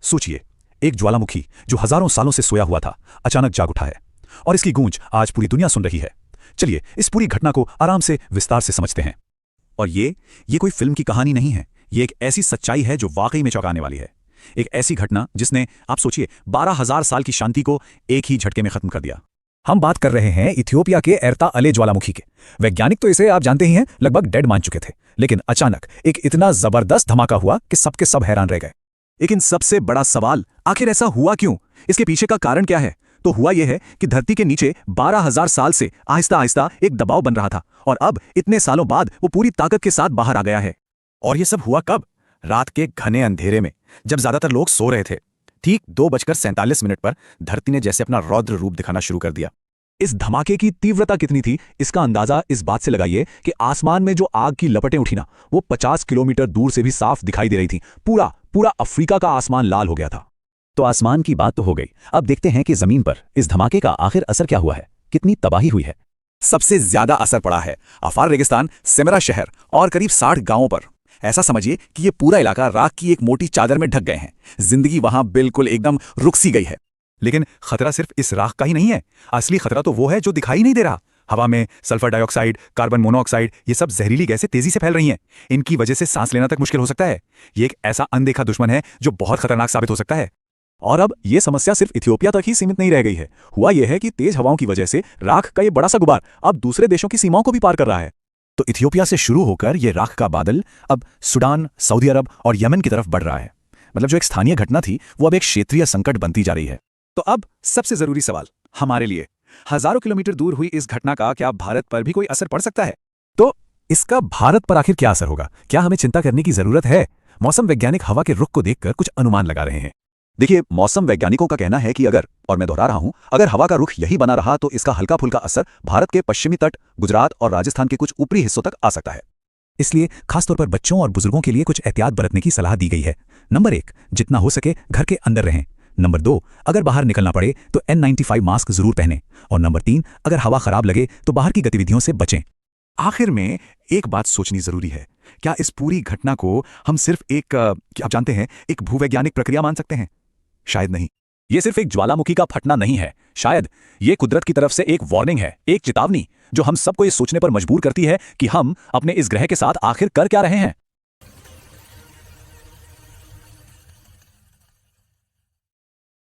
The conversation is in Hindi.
सोचिए, एक ज्वालामुखी जो हजारों सालों से सोया हुआ था अचानक जाग उठा है, और इसकी गूंज आज पूरी दुनिया सुन रही है। चलिए इस पूरी घटना को आराम से विस्तार से समझते हैं। और ये कोई फिल्म की कहानी नहीं है, ये एक ऐसी सच्चाई है जो वाकई में चौंकाने वाली है। एक ऐसी घटना जिसने, आप सोचिए, 12,000 साल की शांति को एक ही झटके में खत्म कर दिया। हम बात कर रहे हैं इथियोपिया के एर्ता अले ज्वालामुखी के। वैज्ञानिक तो इसे आप जानते ही हैं, लगभग डेड मान चुके थे, लेकिन अचानक एक इतना जबरदस्त धमाका हुआ कि सबके सब हैरान रह गए। लेकिन सबसे बड़ा सवाल, आखिर ऐसा हुआ क्यों? इसके पीछे का कारण क्या है? तो हुआ यह है कि धरती के नीचे 12,000 साल से आहिस्ता आहिस्ता एक दबाव बन रहा था, और अब इतने सालों बाद वो पूरी ताकत के साथ बाहर आ गया है। और ये सब हुआ कब? रात के घने अंधेरे में, जब ज्यादातर लोग सो रहे थे। ठीक 2:47 पर धरती ने जैसे अपना रौद्र रूप दिखाना शुरू कर दिया। इस धमाके की तीव्रता कितनी थी, इसका अंदाजा इस बात से लगाइए कि आसमान में जो आग की लपटें उठी ना, वो 50 किलोमीटर दूर से भी साफ दिखाई दे रही थी। पूरा पूरा अफ्रीका का आसमान लाल हो गया था। तो आसमान की बात तो हो गई, अब देखते हैं कि जमीन पर इस धमाके का आखिर असर क्या हुआ है, कितनी तबाही हुई है। सबसे ज्यादा असर पड़ा है अफार रेगिस्तान, सेमरा शहर और करीब 60 गांवों पर। ऐसा समझिए कि ये पूरा इलाका राख की एक मोटी चादर में ढक गए हैं। जिंदगी वहां बिल्कुल एकदम रुक सी गई है। लेकिन खतरा सिर्फ इस राख का ही नहीं है, असली खतरा तो वो है जो दिखाई नहीं दे रहा। हवा में सल्फर डाइऑक्साइड, कार्बन मोनोऑक्साइड, ये सब जहरीली गैसें तेजी से फैल रही हैं। इनकी वजह से सांस लेना तक मुश्किल हो सकता है। ये एक ऐसा अनदेखा दुश्मन है जो बहुत खतरनाक साबित हो सकता है। और अब ये समस्या सिर्फ इथियोपिया तक ही सीमित नहीं रह गई है। हुआ यह है कि तेज हवाओं की वजह से राख का ये बड़ा सा गुबार अब दूसरे देशों की सीमाओं को भी पार कर रहा है। तो इथियोपिया से शुरू होकर यह राख का बादल अब सूडान, सऊदी अरब और यमन की तरफ बढ़ रहा है। मतलब जो एक स्थानीय घटना थी वो अब एक क्षेत्रीय संकट बनती जा रही है। तो अब सबसे जरूरी सवाल हमारे लिए, हजारों किलोमीटर दूर हुई इस घटना का क्या भारत पर भी कोई असर पड़ सकता है? तो इसका भारत पर आखिर क्या असर होगा? क्या हमें चिंता करने की जरूरत है? मौसम वैज्ञानिक हवा के रुख को देखकर कुछ अनुमान लगा रहे हैं। देखिए, मौसम वैज्ञानिकों का कहना है कि अगर, और मैं दोहरा रहा हूं, अगर हवा का रुख यही बना रहा तो इसका हल्का फुल्का असर भारत के पश्चिमी तट, गुजरात और राजस्थान के कुछ ऊपरी हिस्सों तक आ सकता है। इसलिए खासतौर पर बच्चों और बुजुर्गों के लिए कुछ एहतियात बरतने की सलाह दी गई है। नंबर 1, जितना हो सके घर के अंदर रहें। नंबर 2, अगर बाहर निकलना पड़े तो N95 मास्क जरूर पहनें। और नंबर 3, अगर हवा खराब लगे तो बाहर की गतिविधियों से बचें। आखिर में एक बात सोचनी जरूरी है, क्या इस पूरी घटना को हम सिर्फ आप जानते हैं, एक भूवैज्ञानिक प्रक्रिया मान सकते हैं? शायद नहीं। यह सिर्फ एक ज्वालामुखी का फटना नहीं है, शायद ये कुदरत की तरफ से एक वार्निंग है, एक चेतावनी, जो हम सबको ये सोचने पर मजबूर करती है कि हम अपने इस ग्रह के साथ आखिर कर क्या रहे हैं।